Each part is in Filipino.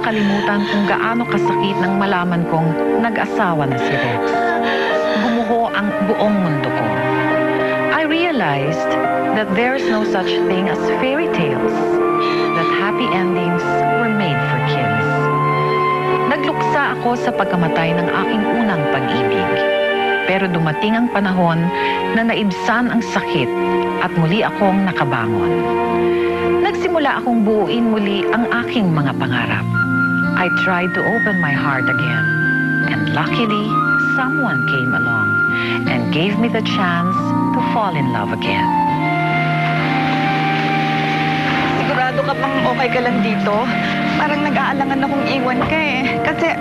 makalimutan kung gaano kasakit nang malaman kong nag-asawa na si Rex. Gumuho ang buong mundo ko. I realized that there's no such thing as fairy tales, that happy endings were made for kids. Nagluksa ako sa pagkamatay ng aking unang pag-ibig. Pero dumating ang panahon na naibsan ang sakit at muli akong nakabangon. Nagsimula akong buuin muli ang aking mga pangarap. I tried to open my heart again. And luckily, someone came along and gave me the chance to fall in love again. Sigurado ka bang okay ka lang dito? Parang nag-aalangan akong iwan ka eh. Kasi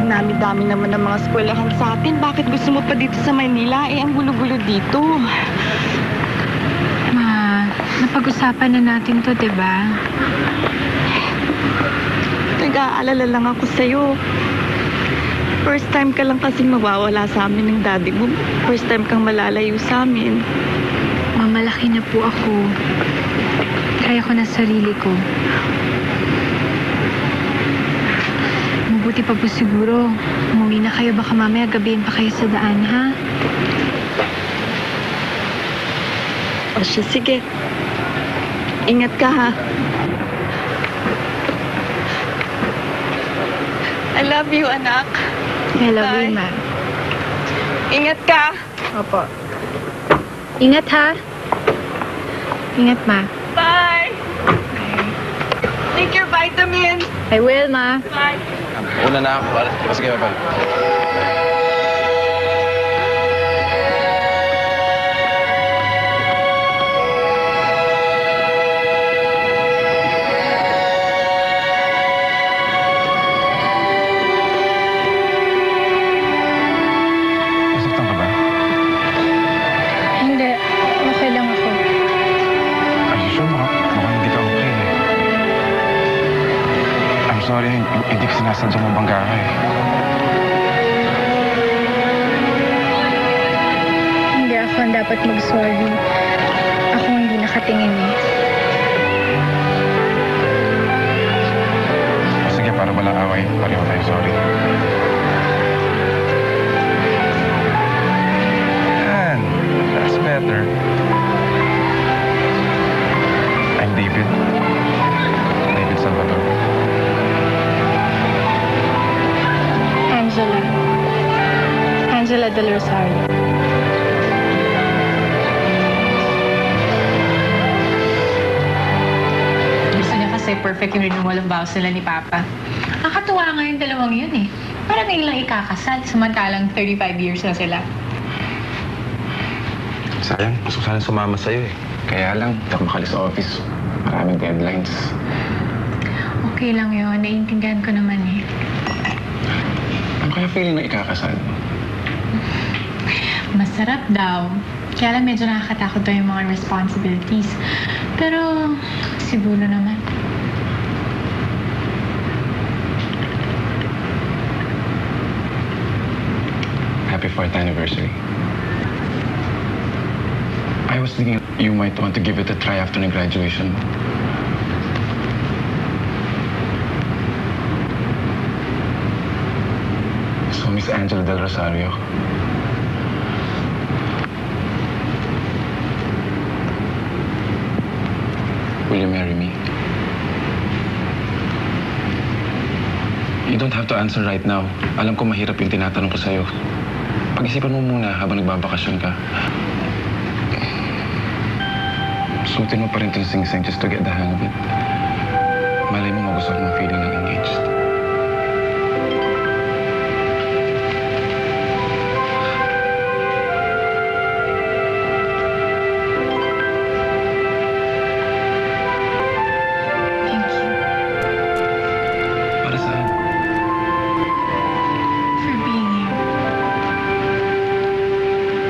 dami-dami naman ng mga eskwelahan sa atin. Bakit gusto mo pa dito sa Maynila? Eh, ang gulo-gulo dito. Ma, napag-usapan na natin to, diba? Nag-aalala lang ako sa'yo. First time ka lang kasing mawawala sa amin ng daddy mo. First time kang malalayo sa amin. Mamalaki na po ako. Kaya ko na sarili ko. Mabuti pa po siguro. Umuwi na kayo. Baka mamaya gabihin pa kayo sa daan, ha? O siya, sige. Ingat ka, ha? I love you, anak. I love you, Bye. Ma. Ingat ka. Opo. Ingat, ha? Ingat, Ma. Bye. Take your vitamins. I will, Ma. Bye. Una na ako. Sige, bye-bye. Nasaktan ka ba? Hindi. Okay lang ako. Are you sure? Mukhang hindi ka okay eh. I'm sorry, hindi ka sinasadya mo bangga ka eh. Hindi ako ang dapat mag-sorry. Ako hindi nakatingin eh. O sige, para walang away, pareho tayo sorry. Yan, that's better. I'm David. David Salvador. Angela. Angela Del Rosario. Gusto niya kasi perfect yung renewal of vows nila ni Papa. Nakakatuwa nga yung dalawang yun eh. Parang ngayon lang ikakasal, samantalang 35 years na sila. Sayang, gusto ko sana sumama sa'yo eh. Kaya lang, hindi ako makali sa office. Maraming deadlines. Okay lang yun, naiintindihan ko naman eh. Ano kaya feeling na ikakasal? Masarap daw. Kaya lang medyo nakakatakot daw yung mga responsibilities. Pero siguro naman. Happy 4th anniversary. I was thinking you might want to give it a try after the graduation. So, Miss Angela Del Rosario. Will you marry me? You don't have to answer right now. Alam ko mahirap yung tinatanong ko sa'yo. Pag-isipan mo muna habang nagbabakasyon ka. Suotin mo pa rin itong sing-sing just to get the hang of it. Malay mo magustuhan mo feeling ng engaged. Thank you Para saan? for being here.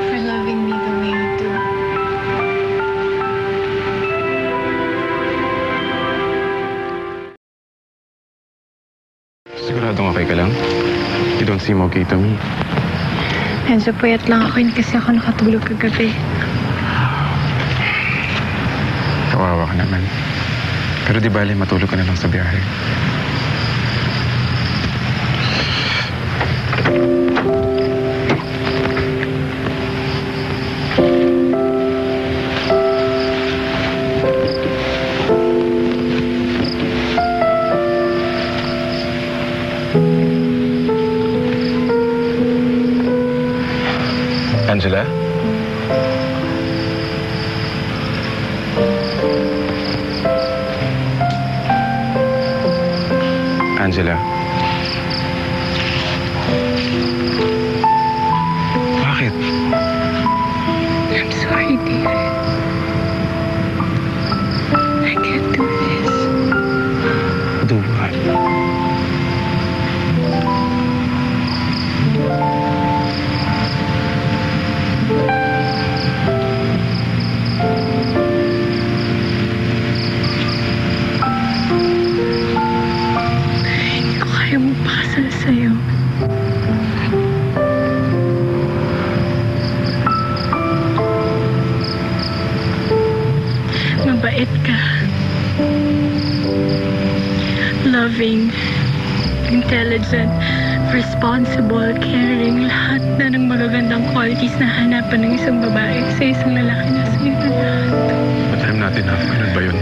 For loving me the way you do. Siguradong okay ka lang? You don't seem okay to me. Medyo puyat lang ako, hindi kasi ako nakatulog kagabi. Kawawa ka naman. Pero di bale, matulog ka na lang sa biyahe. Angela. Bakit? I'm sorry, David. I can't do this. Do what? Hindi ko kaya magpakasal sa'yo. Mabait ka. Loving, intelligent, responsible, caring, lahat na ng magagandang qualities na hanapan ng isang babae sa isang lalaki na sa'yo na lahat. But I'm not enough. Ano ba yun?